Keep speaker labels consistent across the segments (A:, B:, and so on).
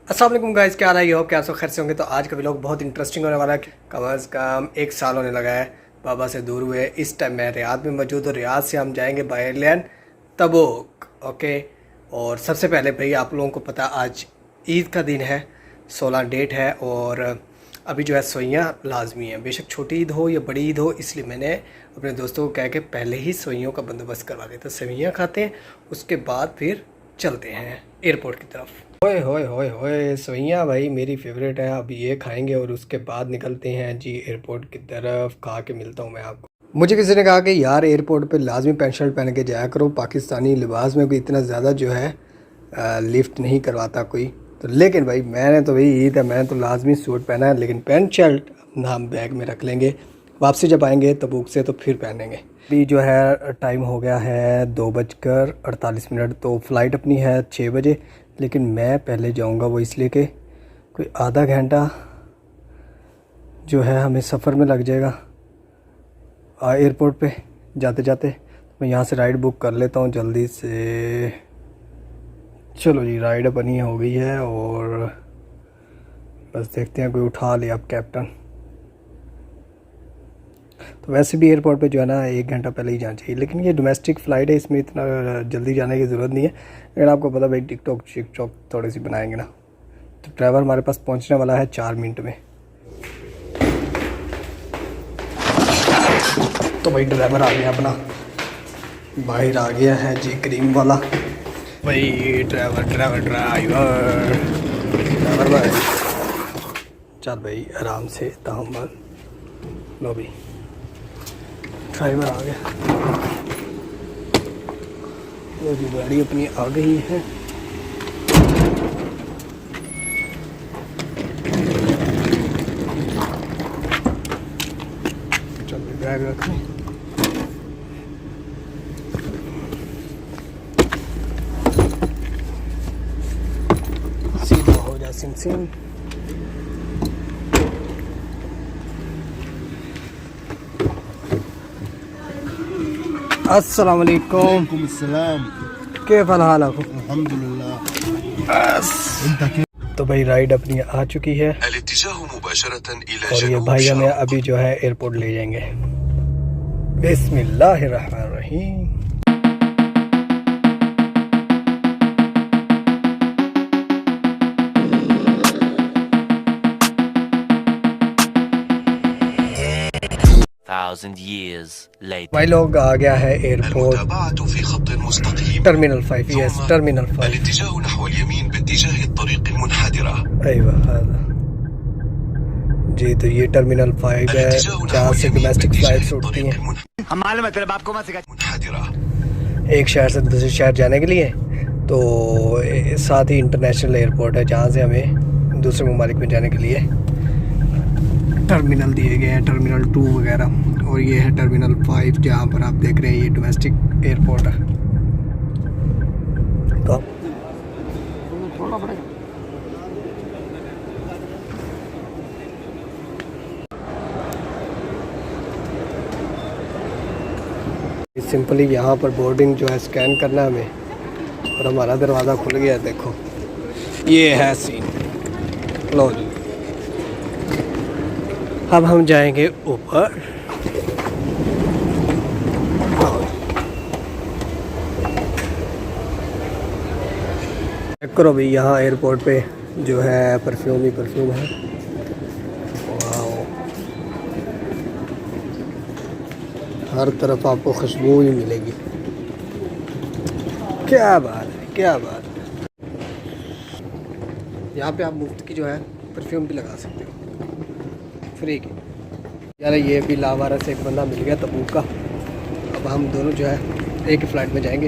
A: अस्सलाम वालेकुम गाइस, क्या हाल है? ये हो क्या सब खैर से होंगे। तो आज का व्लॉग बहुत इंटरेस्टिंग होने वाला है। कम अज़ कम 1 साल होने लगा है बाबा से दूर हुए। इस टाइम मैं रियाद में मौजूद हूँ। रियाद से हम जाएंगे बाय एयरलाइन तबूक। ओके, और सबसे पहले भाई आप लोगों को पता आज ईद का दिन है, 16 डेट है। और अभी जो है सवैयाँ लाजमी है, बेशक छोटी ईद हो या बड़ी ईद हो। इसलिए मैंने अपने दोस्तों को कह के पहले ही सवैयों का बंदोबस्त करवा दिया। तो सवैयाँ खाते हैं, उसके बाद फिर चलते हैं एयरपोर्ट की तरफ। होए होए होए होए, सवैयाँ भाई मेरी फेवरेट है। अभी ये खाएंगे और उसके बाद निकलते हैं जी एयरपोर्ट की तरफ। खा के मिलता हूँ मैं आपको। मुझे किसी ने कहा कि यार एयरपोर्ट पे लाजमी पैंट शर्ट पहन के जाया करो, पाकिस्तानी लिबास में कोई इतना ज़्यादा जो है लिफ्ट नहीं करवाता कोई। तो लेकिन भाई मैंने तो भाई ईद है, मैंने तो लाजमी सूट पहना है, लेकिन पैंट शर्ट हम बैग में रख लेंगे। वापसी जब आएंगे तबूक से तो फिर पहनेंगे। अभी जो है टाइम हो गया है 2:48। तो फ़्लाइट अपनी है 6 बजे, लेकिन मैं पहले जाऊंगा। वो इसलिए कि कोई आधा घंटा जो है हमें सफ़र में लग जाएगा एयरपोर्ट पे जाते जाते। मैं यहाँ से राइड बुक कर लेता हूँ जल्दी से। चलो जी, राइड बनी हो गई है और बस देखते हैं कोई उठा लिया अब कैप्टन। तो वैसे भी एयरपोर्ट पे जो है ना 1 घंटा पहले ही जाना चाहिए, लेकिन ये डोमेस्टिक फ़्लाइट है, इसमें इतना जल्दी जाने की ज़रूरत नहीं है। लेकिन आपको पता भाई टिकटॉक थोड़ी सी बनाएंगे ना। तो ड्राइवर हमारे पास पहुंचने वाला है 4 मिनट में। तो भाई ड्राइवर आ गया अपना, बाहर आ गया है जी क्रीम वाला भाई। ड्राइवर भाई चल भाई आराम से तहम्मुल। लो भाई ड्राइवर आ गया। वो जी गाड़ी अपनी आ गई है। चल बैग रख लें। सीधा हो जा सिम। अस्सलाम वालेकुम। कैफ हाल है? तो भाई राइड अपनी आ चुकी है और ये भाई हमें अभी जो है एयरपोर्ट ले जाएंगे। बिस्मिल्लाहिर्रहमानिर्रहीम। भाई लोग आ गया है एयरपोर्ट टर्मिनल 5। Yes terminal 5। जी तो ये टर्मिनल 5 है जहाँ से डोमेस्टिक फ्लाइट्स उड़ती हैं।
B: हमारे मतलब आपको मत सिखा।
A: एक शहर से दूसरे शहर जाने के लिए। तो साथ ही इंटरनेशनल एयरपोर्ट है जहाँ से हमें दूसरे ममालिक में जाने के लिए टर्मिनल दिए गए हैं, टर्मिनल 2 वगैरह। और ये है टर्मिनल 5 जहाँ पर आप देख रहे हैं ये डोमेस्टिक एयरपोर्ट है। तो सिंपली यहाँ पर बोर्डिंग जो है स्कैन करना है हमें और हमारा दरवाज़ा खुल गया। देखो ये है सीन। लो जी अब हम जाएंगे ऊपर। चेक करो भाई, यहाँ एयरपोर्ट पे जो है परफ्यूम ही परफ्यूम है। वाओ, हर तरफ आपको खुशबू ही मिलेगी। क्या बात है, क्या बात है। यहाँ पे आप मुफ्त की जो है परफ्यूम भी लगा सकते हो, फ्री की। यार ये भी लावारा से एक बंदा मिल गया तबूक का। अब हम दोनों जो है एक ही फ़्लाइट में जाएंगे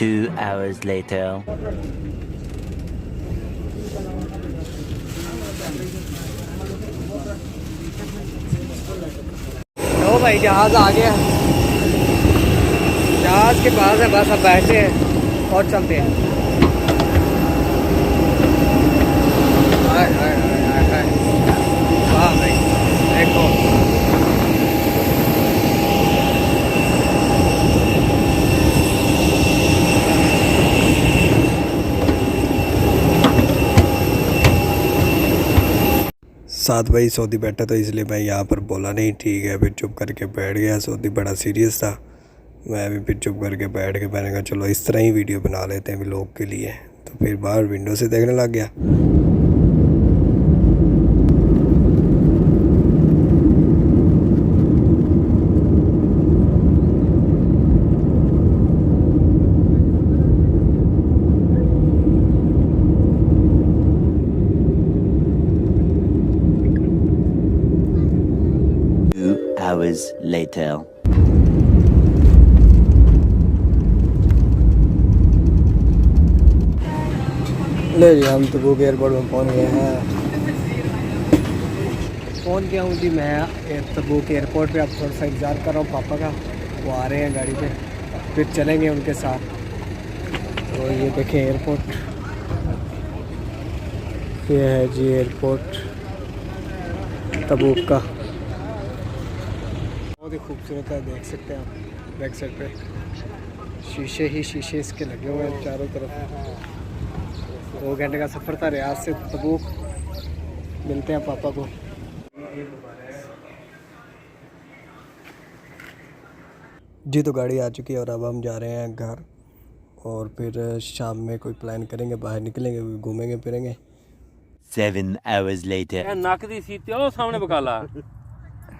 C: 2 hours later.
A: लो भाई जहाज आ गया, जहाज के पास है, बस अब बैठते हैं और चलते हैं। हाय हाय हाय हाय, वाह भाई देखो। साथ भाई सऊदी बैठा तो इसलिए मैं यहाँ पर बोला नहीं, ठीक है। फिर चुप करके बैठ गया, सऊदी बड़ा सीरियस था। मैं भी फिर चुप करके बैठ के मैंने कहा चलो इस तरह ही वीडियो बना लेते हैं व्लॉग के लिए। तो फिर बाहर विंडो से देखने लग गया।
C: Hours later.
A: ले जी हम तबूक एयरपोर्ट में पहुंच गए हैं। पहुंच गया हूँ जी मैं तबूक एयरपोर्ट पे। अब थोड़ा सा इंतज़ार कर रहा हूँ पापा का, वो आ रहे हैं गाड़ी पे, फिर चलेंगे उनके साथ। तो ये देखें एयरपोर्ट, ये है जी एयरपोर्ट तबूक का। बहुत ही खूबसूरत है, देख सकते हैं आप बैक साइड पे शीशे ही शीशे इसके लगे हुए हैं चारों तरफ। 2 घंटे का सफ़र था रियाद से तबूक। मिलते हैं पापा को। जी तो गाड़ी आ चुकी है और अब हम जा रहे हैं घर, और फिर शाम में कोई प्लान करेंगे, बाहर निकलेंगे, घूमेंगे फिरेंगे।
C: 7 hours later.
D: नक दी सीटी ओ सामने बकाला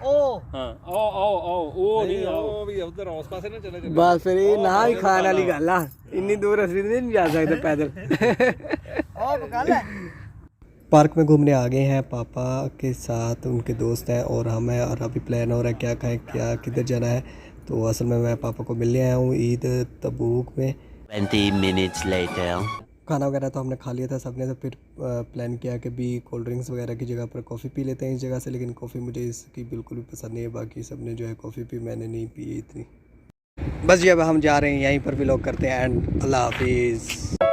A: ओ
D: हां आओ आओ आओ ओ नहीं आओ
E: भी उधर आस पास ना चले
A: बस फिर ये ना ही खाने वाली गल आ, इन्नी दूर असली नहीं जा सकते पैदल। पार्क में घूमने आ गए हैं पापा के साथ, उनके दोस्त हैं और हम हैं। और अभी प्लान हो रहा है क्या खाएं, क्या किधर जाना है। तो असल में मैं पापा को मिलने आया हूँ ईद तबूक में।
C: 20 minutes later.
A: खाना वगैरह तो हमने खा लिया था सबने। तो फिर प्लान किया कि भी कोल्ड ड्रिंक्स वगैरह की जगह पर कॉफ़ी पी लेते हैं इस जगह से। लेकिन कॉफ़ी मुझे इसकी बिल्कुल भी पसंद नहीं है। बाकी सबने जो है कॉफ़ी पी, मैंने नहीं पी इतनी। बस जी अब हम जा रहे हैं, यहीं पर व्लॉग करते हैं एंड अल्लाह हाफिज़।